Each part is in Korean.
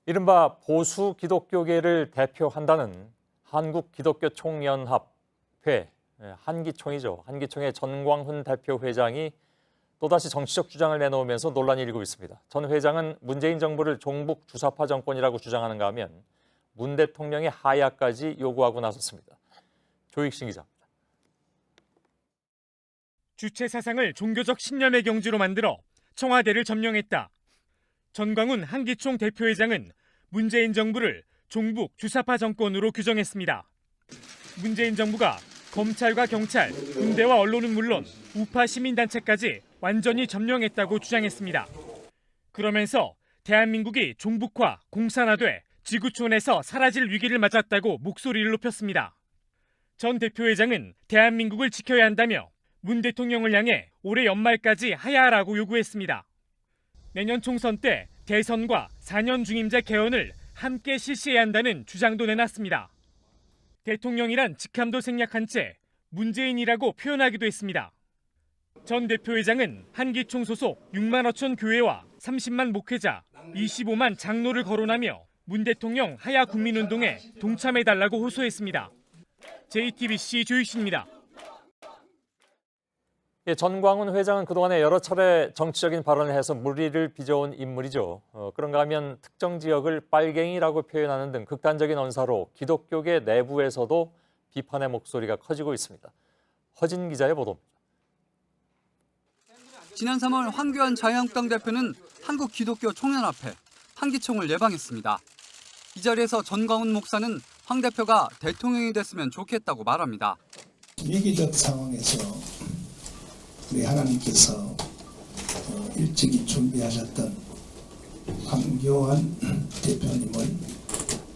이른바 보수 기독교계를 대표한다는 한국기독교총연합회, 한기총이죠. 한기총의 전광훈 대표회장이 또다시 정치적 주장을 내놓으면서 논란이 일고 있습니다. 전 회장은 문재인 정부를 종북 주사파 정권이라고 주장하는가 하면 문 대통령의 하야까지 요구하고 나섰습니다. 조익신 기자입니다. 주체 사상을 종교적 신념의 경지로 만들어 청와대를 점령했다. 전광훈 한기총 대표회장은 문재인 정부를 종북 주사파 정권으로 규정했습니다. 문재인 정부가 검찰과 경찰, 군대와 언론은 물론 우파 시민단체까지 완전히 점령했다고 주장했습니다. 그러면서 대한민국이 종북화, 공산화돼 지구촌에서 사라질 위기를 맞았다고 목소리를 높였습니다. 전 대표회장은 대한민국을 지켜야 한다며 문 대통령을 향해 올해 연말까지 하야하라고 요구했습니다. 내년 총선 때 대선과 4년 중임제 개헌을 함께 실시해야 한다는 주장도 내놨습니다. 대통령이란 직함도 생략한 채 문재인이라고 표현하기도 했습니다. 전 대표회장은 한기총 소속 6만 5천 교회와 30만 목회자, 25만 장로를 거론하며 문 대통령 하야 국민운동에 동참해달라고 호소했습니다. JTBC 조익신입니다. 전광훈 회장은 그동안에 여러 차례 정치적인 발언을 해서 물의를 빚어온 인물이죠. 그런가 하면 특정 지역을 빨갱이라고 표현하는 등 극단적인 언사로 기독교계 내부에서도 비판의 목소리가 커지고 있습니다. 허진 기자의 보도입니다. 지난 3월 황교안 자유한국당 대표는 한국기독교총연합회 한기총을 예방했습니다. 이 자리에서 전광훈 목사는 황 대표가 대통령이 됐으면 좋겠다고 말합니다. 위기적 상황에서 우리 하나님께서 일찍이 준비하셨던 황교안 대표님을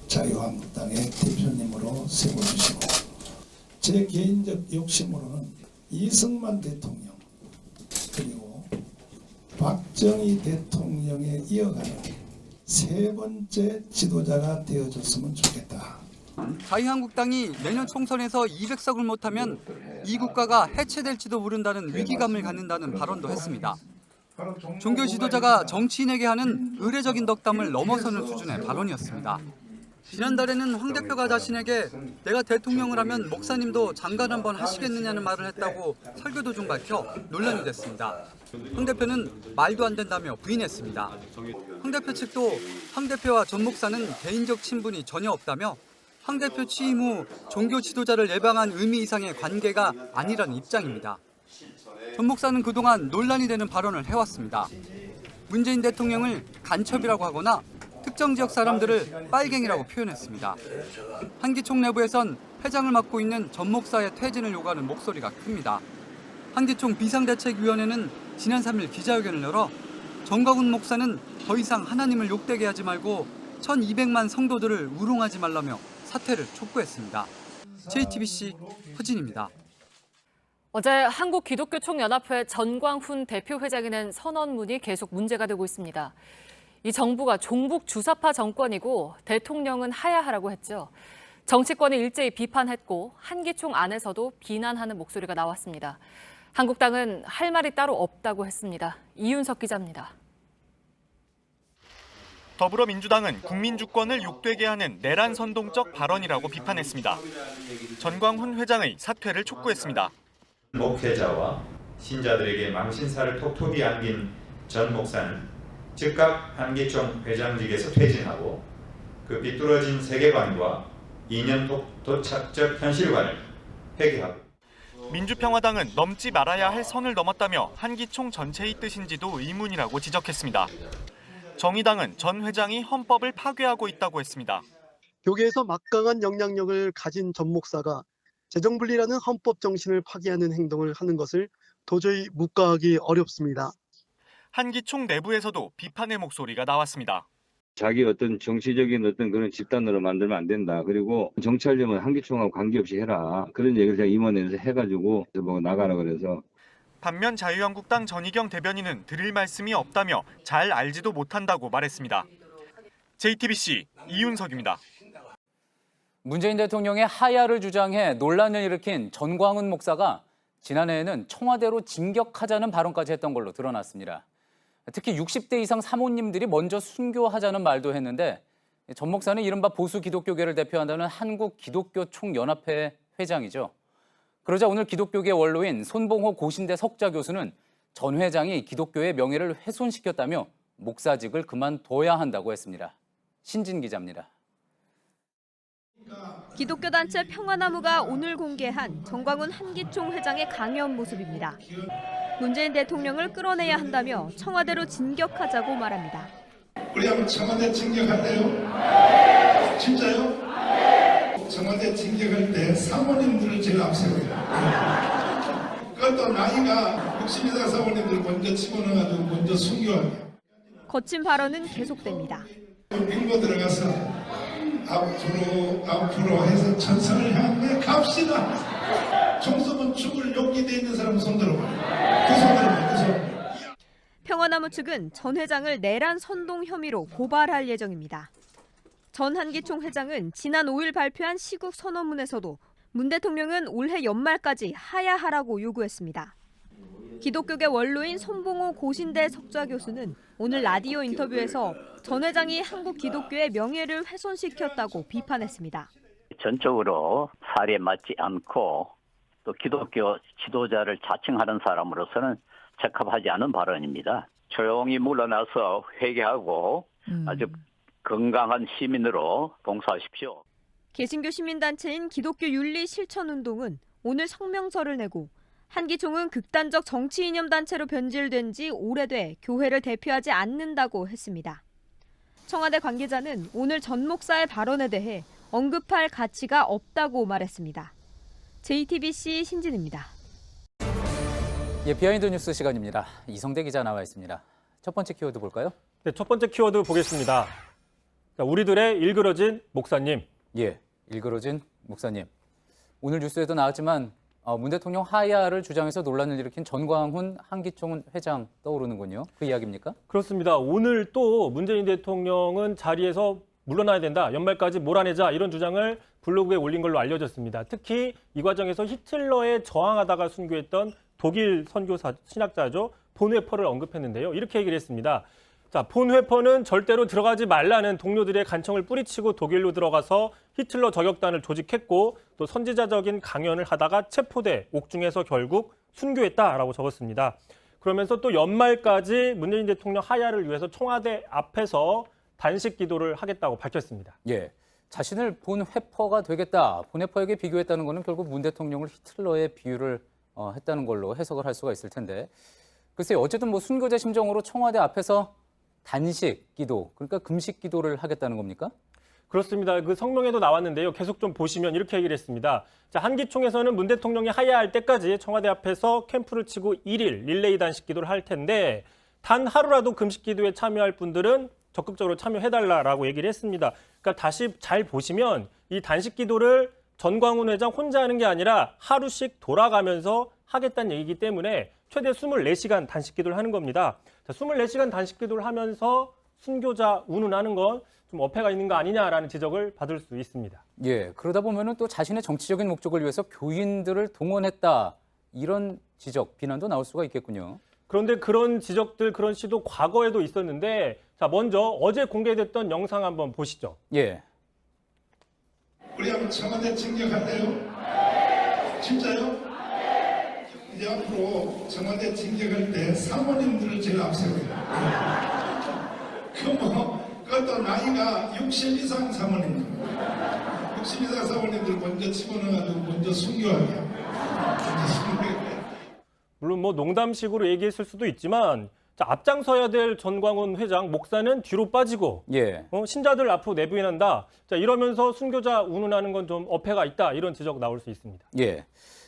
자유한국당의 대표님으로 세워주시고 제 개인적 욕심으로는 이승만 대통령 그리고 박정희 대통령에 이어가는 세 번째 지도자가 되어줬으면 좋겠다. 자유한국당이 내년 총선에서 200석을 못하면 이 국가가 해체될지도 모른다는 위기감을 갖는다는 발언도 했습니다. 종교 지도자가 정치인에게 하는 의례적인 덕담을 넘어서는 수준의 발언이었습니다. 지난달에는 황 대표가 자신에게 내가 대통령을 하면 목사님도 장관 한번 하시겠느냐는 말을 했다고 설교 도중 밝혀 논란이 됐습니다. 황 대표는 말도 안 된다며 부인했습니다. 황 대표 측도 황 대표와 전 목사는 개인적 친분이 전혀 없다며 황 대표 취임 후 종교 지도자를 예방한 의미 이상의 관계가 아니라는 입장입니다. 전 목사는 그동안 논란이 되는 발언을 해왔습니다. 문재인 대통령을 간첩이라고 하거나 특정 지역 사람들을 빨갱이라고 표현했습니다. 한기총 내부에선 회장을 맡고 있는 전 목사의 퇴진을 요구하는 목소리가 큽니다. 한기총 비상대책위원회는 지난 3일 기자회견을 열어 전광훈 목사는 더 이상 하나님을 욕되게 하지 말고 1200만 성도들을 우롱하지 말라며 사퇴를 촉구했습니다. JTBC 허진입니다. 어제 한국기독교총연합회 전광훈 대표회장이 낸 선언문이 계속 문제가 되고 있습니다. 이 정부가 종북 주사파 정권이고 대통령은 하야하라고 했죠. 정치권이 일제히 비판했고 한기총 안에서도 비난하는 목소리가 나왔습니다. 한국당은 할 말이 따로 없다고 했습니다. 이윤석 기자입니다. 더불어민주당은 국민주권을 욕되게 하는 내란 선동적 발언이라고 비판했습니다. 전광훈 회장의 사퇴를 촉구했습니다. 목회자와 신자들에게 망신사를 톡톡히 안긴 전 목사는 즉각 한기총 회장직에서 퇴진하고 그 비뚤어진 세계관과 이념 도착적 현실관을 회개하고 민주평화당은 넘지 말아야 할 선을 넘었다며 한기총 전체의 뜻인지도 의문이라고 지적했습니다. 정의당은 전 회장이 헌법을 파괴하고 있다고 했습니다. 교계에서 막강한 영향력을 가진 전 목사가 재정분리라는 헌법 정신을 파괴하는 행동을 하는 것을 도저히 묵과하기 어렵습니다. 한기총 내부에서도 비판의 목소리가 나왔습니다. 자기 어떤 정치적인 어떤 그런 집단으로 만들면 안 된다. 그리고 정치하려면 한기총하고 관계없이 해라. 그런 얘기를 제가 임원회에서 해가지고 뭐 나가라 그래서. 반면 자유한국당 전희경 대변인은 드릴 말씀이 없다며 잘 알지도 못한다고 말했습니다. JTBC 이윤석입니다. 문재인 대통령의 하야를 주장해 논란을 일으킨 전광훈 목사가 지난해에는 청와대로 진격하자는 발언까지 했던 걸로 드러났습니다. 특히 60대 이상 사모님들이 먼저 순교하자는 말도 했는데 전 목사는 이른바 보수 기독교계를 대표한다는 한국 기독교 총연합회 회장이죠. 그러자 오늘 기독교계 원로인 손봉호 고신대 석좌 교수는 전 회장이 기독교의 명예를 훼손시켰다며 목사직을 그만둬야 한다고 했습니다. 신진 기자입니다. 기독교 단체 평화나무가 오늘 공개한 정광훈 한기총 회장의 강연 모습입니다. 문재인 대통령을 끌어내야 한다며 청와대로 진격하자고 말합니다. 우리 한번 청와대 진격할래요? 진짜요? 청와대 진격할 때 사모님들을 제일 앞세워요. 그것도 나이가 60이상 사모님들 먼저 집어넣어가지고 먼저 순교하게. 거친 발언은 계속됩니다. 밀고 들어가서 앞으로 해서 천상을 향해 갑시다. 총쏘면 죽을 용기 돼 있는 사람 손 들어봐. 그 손 들어봐. 그 손. 평화나무 측은 전 회장을 내란 선동 혐의로 고발할 예정입니다. 전 한기총 회장은 지난 5일 발표한 시국 선언문에서도 문 대통령은 올해 연말까지 하야하라고 요구했습니다. 기독교계 원로인 손봉호 고신대 석좌 교수는 오늘 라디오 인터뷰에서 전 회장이 한국 기독교의 명예를 훼손시켰다고 비판했습니다. 전적으로 사리에 맞지 않고 또 기독교 지도자를 자칭하는 사람으로서는 적합하지 않은 발언입니다. 조용히 물러나서 회개하고 아주 건강한 시민으로 봉사하십시오. 개신교 시민단체인 기독교 윤리 실천운동은 오늘 성명서를 내고 한기총은 극단적 정치 이념 단체로 변질된 지 오래돼 교회를 대표하지 않는다고 했습니다. 청와대 관계자는 오늘 전 목사의 발언에 대해 언급할 가치가 없다고 말했습니다. JTBC 신진입니다. 예, 비하인드 뉴스 시간입니다. 이성대 기자 나와 있습니다. 첫 번째 키워드 볼까요? 네, 첫 번째 키워드 보겠습니다. 자, 우리들의 일그러진 목사님. 예, 일그러진 목사님. 오늘 뉴스에도 나왔지만 문 대통령 하야를 주장해서 논란을 일으킨 전광훈 한기총 회장 떠오르는군요. 그 이야기입니까? 그렇습니다. 오늘 또 문재인 대통령은 자리에서 물러나야 된다. 연말까지 몰아내자. 이런 주장을 블로그에 올린 걸로 알려졌습니다. 특히 이 과정에서 히틀러에 저항하다가 순교했던 독일 선교사 신학자죠. 본회퍼를 언급했는데요. 이렇게 얘기를 했습니다. 자, 본회퍼는 절대로 들어가지 말라는 동료들의 간청을 뿌리치고 독일로 들어가서 히틀러 저격단을 조직했고 또 선지자적인 강연을 하다가 체포돼 옥중에서 결국 순교했다라고 적었습니다. 그러면서 또 연말까지 문재인 대통령 하야를 위해서 청와대 앞에서 단식 기도를 하겠다고 밝혔습니다. 예, 자신을 본회퍼가 되겠다. 본회퍼에게 비교했다는 것은 결국 문 대통령을 히틀러에 비유를 했다는 걸로 해석을 할 수가 있을 텐데 글쎄요. 어쨌든 뭐 순교자 심정으로 청와대 앞에서 단식 기도, 그러니까 금식 기도를 하겠다는 겁니까? 그렇습니다. 그 성명에도 나왔는데요. 계속 좀 보시면 이렇게 얘기를 했습니다. 자, 한기총에서는 문 대통령이 하야할 때까지 청와대 앞에서 캠프를 치고 1일 릴레이 단식 기도를 할 텐데 단 하루라도 금식 기도에 참여할 분들은 적극적으로 참여해달라라고 얘기를 했습니다. 그러니까 다시 잘 보시면 이 단식 기도를 전광훈 회장 혼자 하는 게 아니라 하루씩 돌아가면서 하겠다는 얘기이기 때문에 최대 24시간 단식 기도를 하는 겁니다. 자, 24시간 단식 기도를 하면서 순교자 운운하는 건 좀 어폐가 있는 거 아니냐라는 지적을 받을 수 있습니다. 예, 그러다 보면은 또 자신의 정치적인 목적을 위해서 교인들을 동원했다 이런 지적, 비난도 나올 수가 있겠군요. 그런데 그런 지적들, 그런 시도 과거에도 있었는데 자, 먼저 어제 공개됐던 영상 한번 보시죠. 예. 우리 한번 청와대 진격할래요? 진짜요? 이제 앞으로 청와대 진격할 때 사모님들을 제일 앞세워요. 그것도 나이가 60 이상 사모님들. 60 이상 사모님들 먼저 집어넣어가지고 먼저 순교하게. 물론 뭐 농담식으로 얘기했을 수도 있지만 자, 앞장서야 될 전광훈 회장 목사는 뒤로 빠지고 예. 신자들 앞으로 내부인한다. 자, 이러면서 순교자 운운하는 건 좀 어폐가 있다. 이런 지적 나올 수 있습니다. 예.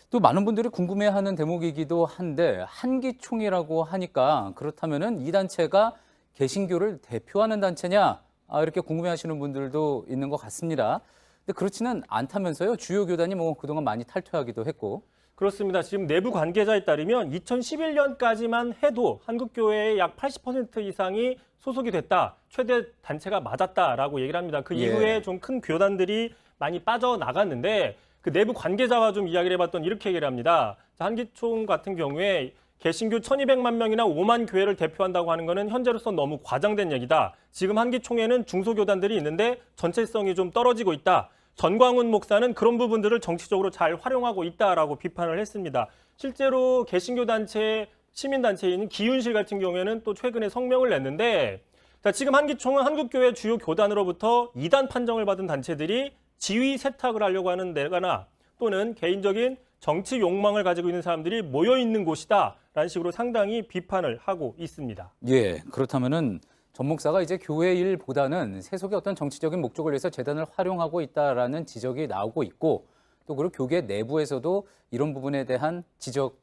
또 많은 분들이 궁금해하는 대목이기도 한데 한기총이라고 하니까 그렇다면은 이 단체가 개신교를 대표하는 단체냐 이렇게 궁금해하시는 분들도 있는 것 같습니다. 근데 그렇지는 않다면서요. 주요 교단이 뭐 그동안 많이 탈퇴하기도 했고. 그렇습니다. 지금 내부 관계자에 따르면 2011년까지만 해도 한국교회의 약 80% 이상이 소속이 됐다. 최대 단체가 맞았다라고 얘기를 합니다. 그 이후에 좀 큰 교단들이 많이 빠져나갔는데 그 내부 관계자와 좀 이야기를 해봤더니 이렇게 얘기를 합니다. 한기총 같은 경우에 개신교 1200만 명이나 5만 교회를 대표한다고 하는 것은 현재로서 너무 과장된 얘기다. 지금 한기총회는 중소교단들이 있는데 전체성이 좀 떨어지고 있다. 전광훈 목사는 그런 부분들을 정치적으로 잘 활용하고 있다라고 비판을 했습니다. 실제로 개신교 단체, 시민단체인 기윤실 같은 경우에는 또 최근에 성명을 냈는데 자, 지금 한기총은 한국교회 주요 교단으로부터 이단 판정을 받은 단체들이 지위 세탁을 하려고 하는 데거나 또는 개인적인 정치 욕망을 가지고 있는 사람들이 모여 있는 곳이다라는 식으로 상당히 비판을 하고 있습니다. 예, 그렇다면은 전 목사가 이제 교회 일보다는 세속의 어떤 정치적인 목적을 위해서 재단을 활용하고 있다라는 지적이 나오고 있고 또 그리고 교계 내부에서도 이런 부분에 대한 지적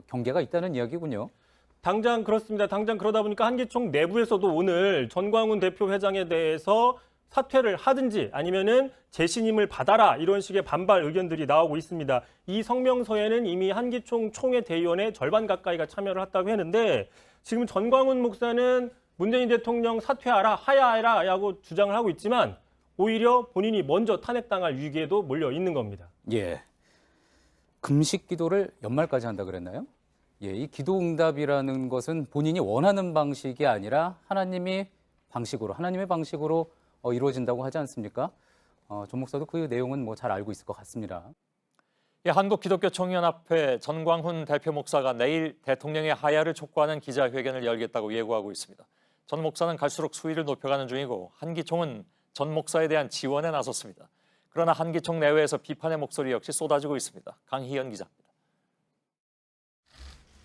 경계가 있다는 이야기군요. 당장 그렇습니다. 당장 그러다 보니까 한기총 내부에서도 오늘 전광훈 대표 회장에 대해서 사퇴를 하든지 아니면은 재신임을 받아라 이런 식의 반발 의견들이 나오고 있습니다. 이 성명서에는 이미 한기총 총회 대의원의 절반 가까이가 참여를 했다고 했는데 지금 전광훈 목사는 문재인 대통령 사퇴하라, 하야해라라고 주장을 하고 있지만 오히려 본인이 먼저 탄핵당할 위기에도 몰려 있는 겁니다. 예, 금식 기도를 연말까지 한다 그랬나요? 예, 이 기도응답이라는 것은 본인이 원하는 방식이 아니라 하나님의 방식으로 이루어진다고 하지 않습니까? 전 목사도 그 내용은 뭐 잘 알고 있을 것 같습니다. 예, 한국기독교총연합회 전광훈 대표 목사가 내일 대통령의 하야를 촉구하는 기자회견을 열겠다고 예고하고 있습니다. 전 목사는 갈수록 수위를 높여가는 중이고 한기총은 전 목사에 대한 지원에 나섰습니다. 그러나 한기총 내외에서 비판의 목소리 역시 쏟아지고 있습니다. 강희연 기자입니다.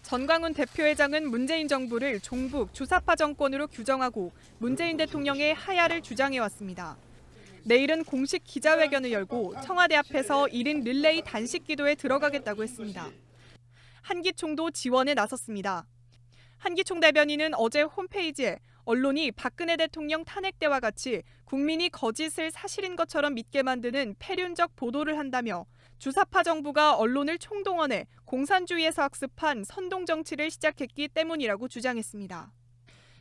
전광훈 대표회장은 문재인 정부를 종북 주사파 정권으로 규정하고 문재인 대통령의 하야를 주장해왔습니다. 내일은 공식 기자회견을 열고 청와대 앞에서 1인 릴레이 단식 기도에 들어가겠다고 했습니다. 한기총도 지원에 나섰습니다. 한기총 대변인은 어제 홈페이지에 언론이 박근혜 대통령 탄핵 때와 같이 국민이 거짓을 사실인 것처럼 믿게 만드는 패륜적 보도를 한다며 주사파 정부가 언론을 총동원해 공산주의에서 학습한 선동 정치를 시작했기 때문이라고 주장했습니다.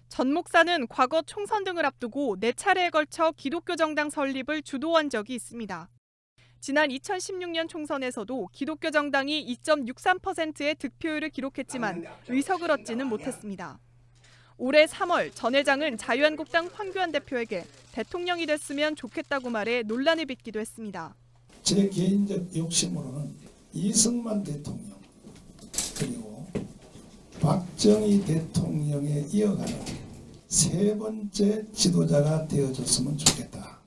전 목사는 과거 총선 등을 앞두고 4차례에 걸쳐 기독교 정당 설립을 주도한 적이 있습니다. 지난 2016년 총선에서도 기독교 정당이 2.63%의 득표율을 기록했지만 의석을 얻지는 못했습니다. 올해 3월 전 회장은 자유한국당 황교안 대표에게 대통령이 됐으면 좋겠다고 말해 논란을 빚기도 했습니다. 제 개인적 욕심으로는 이승만 대통령 그리고 박정희 대통령에 이어가는 세 번째 지도자가 되어줬으면 좋겠다.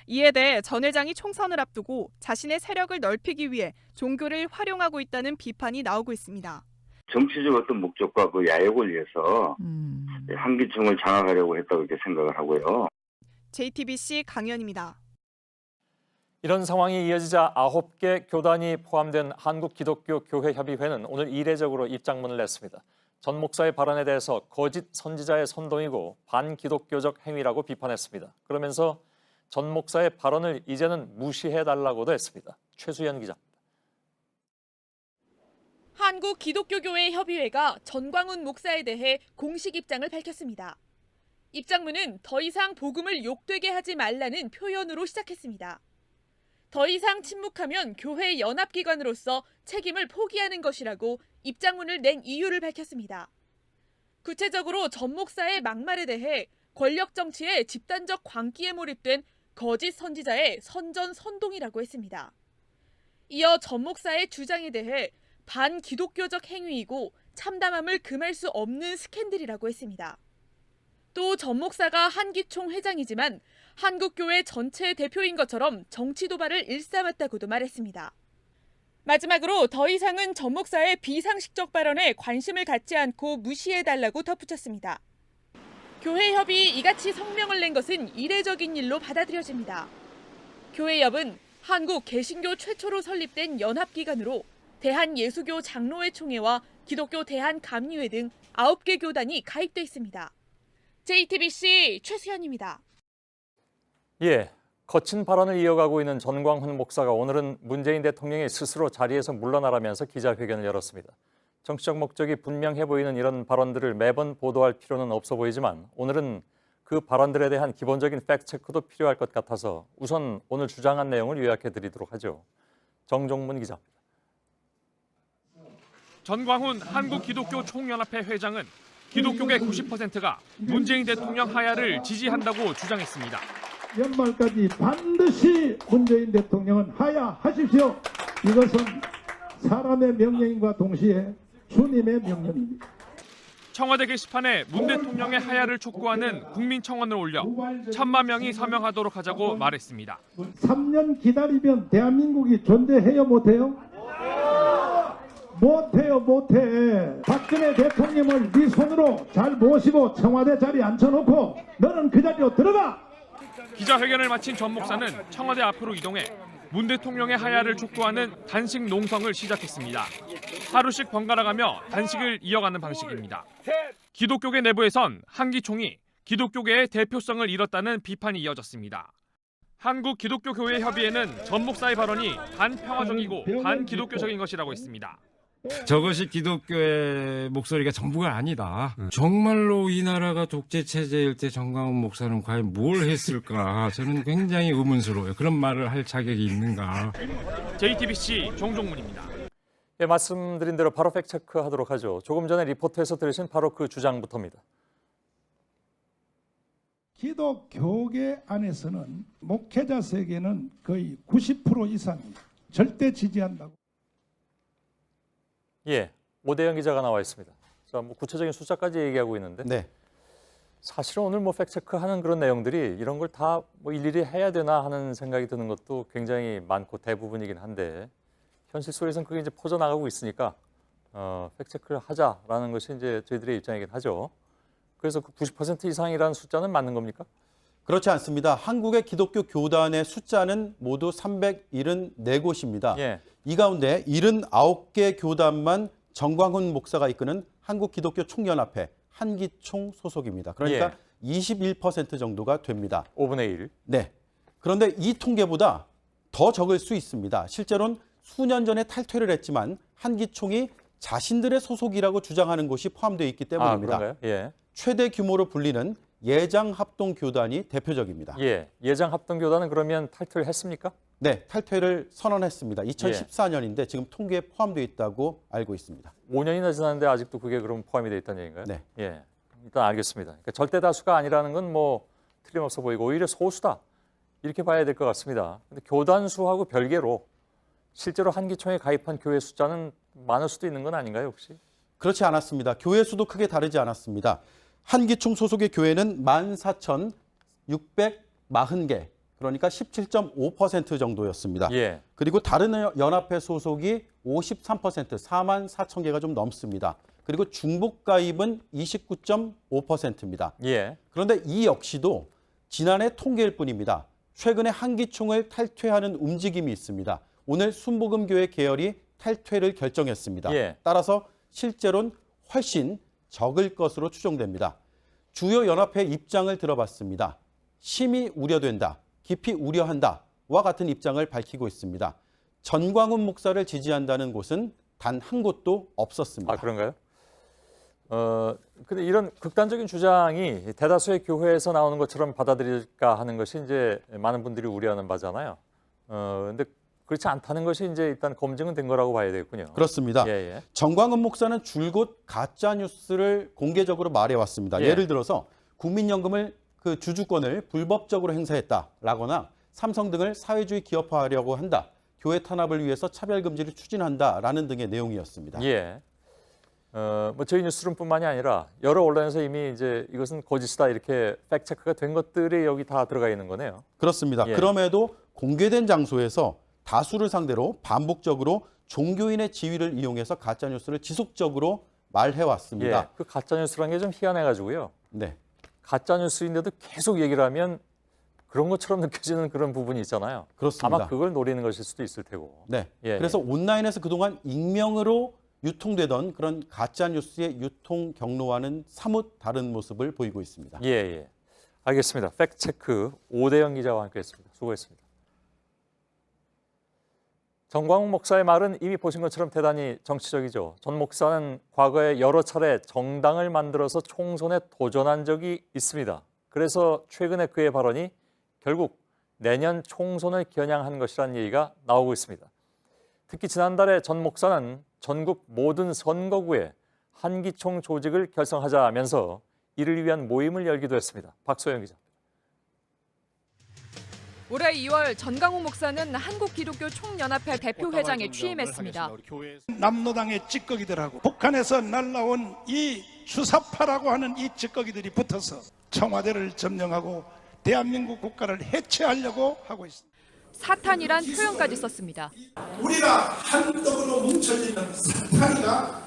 이에 대해 전 회장이 총선을 앞두고 자신의 세력을 넓히기 위해 종교를 활용하고 있다는 비판이 나오고 있습니다. 정치적 어떤 목적과 그 야욕을 위해서 한기총을 장악하려고 했다고 이렇게 생각을 하고요. JTBC 강연입니다. 이런 상황이 이어지자 9개 교단이 포함된 한국기독교교회협의회는 오늘 이례적으로 입장문을 냈습니다. 전 목사의 발언에 대해서 거짓 선지자의 선동이고 반기독교적 행위라고 비판했습니다. 그러면서 전 목사의 발언을 이제는 무시해달라고도 했습니다. 최수연 기자입니다. 한국기독교교회협의회가 전광훈 목사에 대해 공식 입장을 밝혔습니다. 입장문은 더 이상 복음을 욕되게 하지 말라는 표현으로 시작했습니다. 더 이상 침묵하면 교회 연합기관으로서 책임을 포기하는 것이라고 입장문을 낸 이유를 밝혔습니다. 구체적으로 전 목사의 막말에 대해 권력 정치의 집단적 광기에 몰입된 거짓 선지자의 선전선동이라고 했습니다. 이어 전 목사의 주장에 대해 반기독교적 행위이고 참담함을 금할 수 없는 스캔들이라고 했습니다. 또 전 목사가 한기총 회장이지만 한국교회 전체 대표인 것처럼 정치 도발을 일삼았다고도 말했습니다. 마지막으로 더 이상은 전 목사의 비상식적 발언에 관심을 갖지 않고 무시해달라고 덧붙였습니다. 교회협이 이같이 성명을 낸 것은 이례적인 일로 받아들여집니다. 교회협은 한국 개신교 최초로 설립된 연합기관으로 대한예수교 장로회 총회와 기독교 대한감리회 등 9개 교단이 가입돼 있습니다. JTBC 최수연입니다. 예, 거친 발언을 이어가고 있는 전광훈 목사가 오늘은 문재인 대통령이 스스로 자리에서 물러나라면서 기자회견을 열었습니다. 정치적 목적이 분명해 보이는 이런 발언들을 매번 보도할 필요는 없어 보이지만 오늘은 그 발언들에 대한 기본적인 팩트체크도 필요할 것 같아서 우선 오늘 주장한 내용을 요약해 드리도록 하죠. 정종문 기자입니다. 전광훈 한국기독교총연합회 회장은 기독교계 90%가 문재인 대통령 하야를 지지한다고 주장했습니다. 연말까지 반드시 문재인 대통령은 하야하십시오. 이것은 사람의 명령과 동시에 주님의 명령입니다. 청와대 게시판에 문 대통령의 하야를 촉구하는 국민청원을 올려 1000만 명이 서명하도록 하자고 말했습니다. 3년 기다리면 대한민국이 존재해요 못해요? 못해. 박근혜 대통령을 네 손으로 잘 모시고 청와대 자리에 앉혀놓고 너는 그 자리로 들어가! 기자회견을 마친 전 목사는 청와대 앞으로 이동해 문 대통령의 하야를 촉구하는 단식 농성을 시작했습니다. 하루씩 번갈아가며 단식을 이어가는 방식입니다. 기독교계 내부에선 한기총이 기독교계의 대표성을 잃었다는 비판이 이어졌습니다. 한국기독교교회협의회는 전 목사의 발언이 반평화적이고 반기독교적인 것이라고 했습니다. 저것이 기독교의 목소리가 전부가 아니다. 정말로 이 나라가 독재 체제일 때 전광훈 목사는 과연 뭘 했을까? 저는 굉장히 의문스러워요. 그런 말을 할 자격이 있는가? JTBC 정종문입니다. 예, 말씀드린 대로 바로 팩트체크하도록 하죠. 조금 전에 리포트에서 들으신 바로 그 주장부터입니다. 기독교계 안에서는 목회자 세계는 거의 90% 이상이 절대 지지한다고. 예, 오대영 기자가 나와 있습니다. 자, 뭐 구체적인 숫자까지 얘기하고 있는데, 네. 사실은 오늘 뭐 팩트체크하는 그런 내용들이 이런 걸 다 뭐 일일이 해야 되나 하는 생각이 드는 것도 굉장히 많고 대부분이긴 한데, 현실 속에서는 그게 이제 퍼져 나가고 있으니까 팩트체크를 하자라는 것이 이제 저희들의 입장이긴 하죠. 그래서 그 90% 이상이라는 숫자는 맞는 겁니까? 그렇지 않습니다. 한국의 기독교 교단의 숫자는 모두 374곳입니다. 예. 이 가운데 79개 교단만 전광훈 목사가 이끄는 한국기독교총연합회 한기총 소속입니다. 그러니까 21% 정도가 됩니다. 5분의 1. 네. 그런데 이 통계보다 더 적을 수 있습니다. 실제로는 수년 전에 탈퇴를 했지만 한기총이 자신들의 소속이라고 주장하는 곳이 포함되어 있기 때문입니다. 그런가요? 예. 최대 규모로 불리는 예장합동교단이 대표적입니다. 예, 예장합동교단은 그러면 탈퇴를 했습니까? 네, 탈퇴를 선언했습니다. 2014년인데 지금 통계에 포함되어 있다고 알고 있습니다. 5년이나 지났는데 아직도 그게 그럼 포함이 되어 있다는 얘기인가요? 네. 예, 일단 알겠습니다. 그러니까 절대 다수가 아니라는 건 뭐 틀림없어 보이고 오히려 소수다 이렇게 봐야 될 것 같습니다. 근데 교단 수하고 별개로 실제로 한기총에 가입한 교회 숫자는 많을 수도 있는 건 아닌가요, 혹시? 그렇지 않았습니다. 교회 수도 크게 다르지 않았습니다. 한기총 소속의 교회는 14,640개, 그러니까 17.5% 정도였습니다. 예. 그리고 다른 연합회 소속이 53%, 44,000개가 좀 넘습니다. 그리고 중복 가입은 29.5%입니다. 예. 그런데 이 역시도 지난해 통계일 뿐입니다. 최근에 한기총을 탈퇴하는 움직임이 있습니다. 오늘 순복음교회 계열이 탈퇴를 결정했습니다. 예. 따라서 실제로는 훨씬 적을 것으로 추정됩니다. 주요 연합회 입장을 들어봤습니다. 심히 우려된다, 깊이 우려한다와 같은 입장을 밝히고 있습니다. 전광훈 목사를 지지한다는 곳은 단 한 곳도 없었습니다. 아, 그런가요? 근데 이런 극단적인 주장이 대다수의 교회에서 나오는 것처럼 받아들일까 하는 것이 이제 많은 분들이 우려하는 바잖아요. 근데 그렇지 않다는 것이 이제 일단 검증은 된 거라고 봐야 되겠군요. 그렇습니다. 예. 전광훈 목사는 줄곧 가짜 뉴스를 공개적으로 말해왔습니다. 예. 예를 들어서 국민연금을 그 주주권을 불법적으로 행사했다라거나 삼성 등을 사회주의 기업화하려고 한다, 교회 탄압을 위해서 차별금지를 추진한다라는 등의 내용이었습니다. 예. 뭐 저희 뉴스룸뿐만이 아니라 여러 언론에서 이미 이제 이것은 거짓이다 이렇게 팩트 체크가 된 것들이 여기 다 들어가 있는 거네요. 그렇습니다. 예. 그럼에도 공개된 장소에서 다수를 상대로 반복적으로 종교인의 지위를 이용해서 가짜 뉴스를 지속적으로 말해왔습니다. 예. 그 가짜 뉴스라는 게 좀 희한해가지고요. 네. 가짜 뉴스인데도 계속 얘기를 하면 그런 것처럼 느껴지는 그런 부분이 있잖아요. 그렇습니다. 아마 그걸 노리는 것일 수도 있을 테고. 네. 예. 그래서 온라인에서 그동안 익명으로 유통되던 그런 가짜 뉴스의 유통 경로와는 사뭇 다른 모습을 보이고 있습니다. 예. 알겠습니다. 팩트 체크 오대영 기자와 함께했습니다. 수고했습니다. 전광훈 목사의 말은 이미 보신 것처럼 대단히 정치적이죠. 전 목사는 과거에 여러 차례 정당을 만들어서 총선에 도전한 적이 있습니다. 그래서 최근에 그의 발언이 결국 내년 총선을 겨냥한 것이라는 얘기가 나오고 있습니다. 특히 지난달에 전 목사는 전국 모든 선거구에 한기총 조직을 결성하자면서 이를 위한 모임을 열기도 했습니다. 박소영 기자. 올해 2월 전광훈 목사는 한국기독교총연합회 대표회장에 취임했습니다. 남로당의 찌꺼기들하고 북한에서 날라온 이 주사파라고 하는 이 찌꺼기들이 붙어서 청와대를 점령하고 대한민국 국가를 해체하려고 하고 있습니다. 사탄이란 표현까지 썼습니다. 우리가 한 떡으로 뭉쳐지는 사탄이가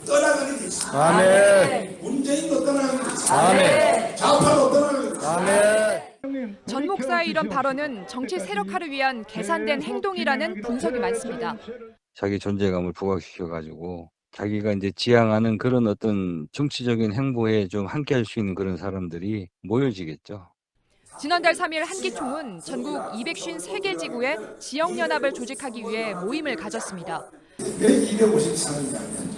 떠나가게 돼 있습니다. 아멘. 문재인도 떠나가게 돼 있습니다. 아멘. 좌파도 떠나가게 돼 있습니다. 아멘. 전 목사의 이런 발언은 정치 세력화를 위한 계산된 행동이라는 분석이 많습니다. 자기 존재감을 부각시켜가지고 자기가 이제 지향하는 그런 어떤 정치적인 행보에 좀 함께할 수 있는 그런 사람들이 모여지겠죠. 지난달 3일 한기총은 전국 253개 지구에 지역연합을 조직하기 위해 모임을 가졌습니다. 왜 253이냐면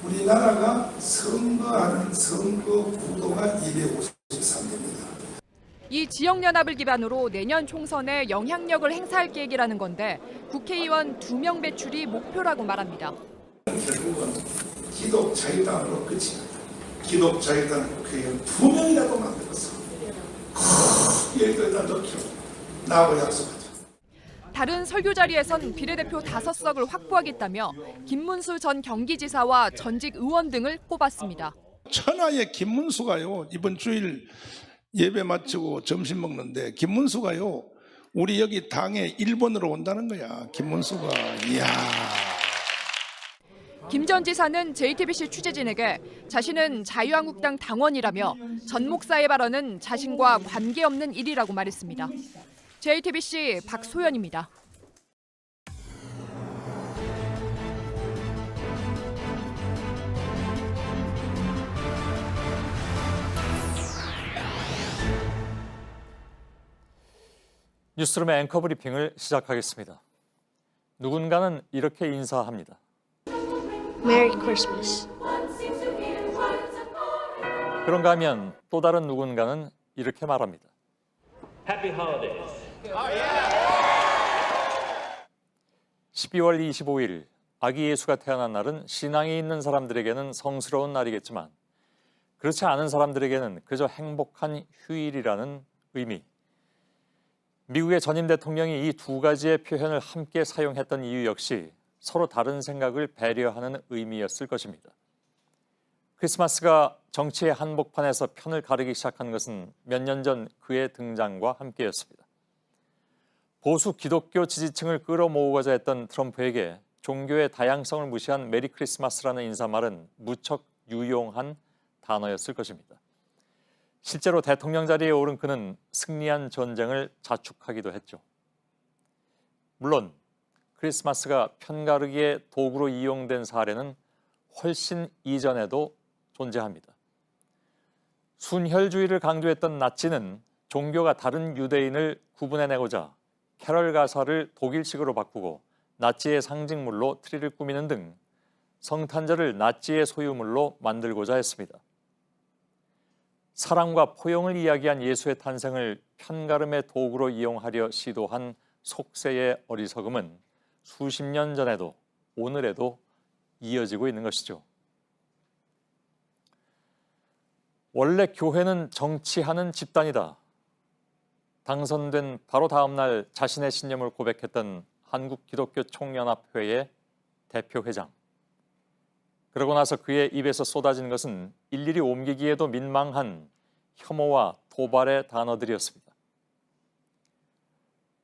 우리나라가 선거하는 선거 구도가 253입니다. 이 지역연합을 기반으로 내년 총선에 영향력을 행사할 계획이라는 건데 국회의원 2명 배출이 목표라고 말합니다. 결국은 기독자유당으로 그치는다. 기독자유당 국회의원 2명이라도 만들어서 여기다 넣기로 나하고 약속하자. 다른 설교 자리에선 비례대표 5석을 확보하겠다며 김문수 전 경기지사와 전직 의원 등을 뽑았습니다. 천하의 김문수가요, 이번 주일 예배 마치고 점심 먹는데 김문수가요, 우리 여기 당에 1번으로 온다는 거야. 김문수가. 이야. 김 전 지사는 JTBC 취재진에게 자신은 자유한국당 당원이라며 전 목사의 발언은 자신과 관계없는 일이라고 말했습니다. JTBC 박소연입니다. 뉴스룸의 앵커 브리핑을 시작하겠습니다. 누군가는 이렇게 인사합니다. Merry Christmas. 그런가 하면 또 다른 누군가는 이렇게 말합니다. Happy holidays. 12월 25일 아기 예수가 태어난 날은 신앙이 있는 사람들에게는 성스러운 날이겠지만 그렇지 않은 사람들에게는 그저 행복한 휴일이라는 의미. 미국의 전임 대통령이 이 두 가지의 표현을 함께 사용했던 이유 역시 서로 다른 생각을 배려하는 의미였을 것입니다. 크리스마스가 정치의 한복판에서 편을 가르기 시작한 것은 몇 년 전 그의 등장과 함께였습니다. 보수 기독교 지지층을 끌어모으고자 했던 트럼프에게 종교의 다양성을 무시한 메리 크리스마스라는 인사말은 무척 유용한 단어였을 것입니다. 실제로 대통령 자리에 오른 그는 승리한 전쟁을 자축하기도 했죠. 물론 크리스마스가 편가르기의 도구로 이용된 사례는 훨씬 이전에도 존재합니다. 순혈주의를 강조했던 나치는 종교가 다른 유대인을 구분해내고자 캐럴 가사를 독일식으로 바꾸고 나치의 상징물로 트리를 꾸미는 등 성탄절을 나치의 소유물로 만들고자 했습니다. 사랑과 포용을 이야기한 예수의 탄생을 편가름의 도구로 이용하려 시도한 속세의 어리석음은 수십 년 전에도 오늘에도 이어지고 있는 것이죠. 원래 교회는 정치하는 집단이다. 당선된 바로 다음 날 자신의 신념을 고백했던 한국기독교총연합회의 대표회장. 그러고 나서 그의 입에서 쏟아진 것은 일일이 옮기기에도 민망한 혐오와 도발의 단어들이었습니다.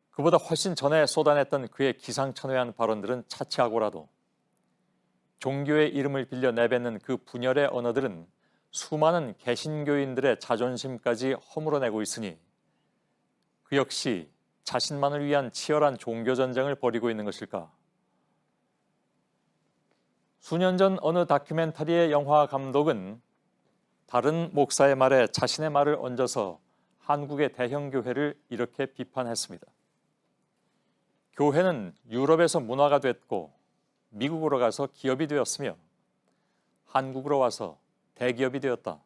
그보다 훨씬 전에 쏟아냈던 그의 기상천외한 발언들은 차치하고라도 종교의 이름을 빌려 내뱉는 그 분열의 언어들은 수많은 개신교인들의 자존심까지 허물어내고 있으니 그 역시 자신만을 위한 치열한 종교전쟁을 벌이고 있는 것일까? 수년 전 어느 다큐멘터리의 영화 감독은 다른 목사의 말에 자신의 말을 얹어서 한국의 대형 교회를 이렇게 비판했습니다. 교회는 유럽에서 문화가 됐고 미국으로 가서 기업이 되었으며 한국으로 와서 대기업이 되었다.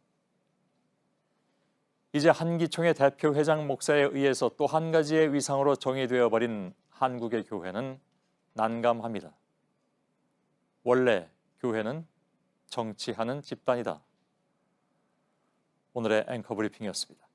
이제 한기총의 대표회장 목사에 의해서 또 한 가지의 위상으로 정의되어 버린 한국의 교회는 난감합니다. 원래 교회는 정치하는 집단이다. 오늘의 앵커 브리핑이었습니다.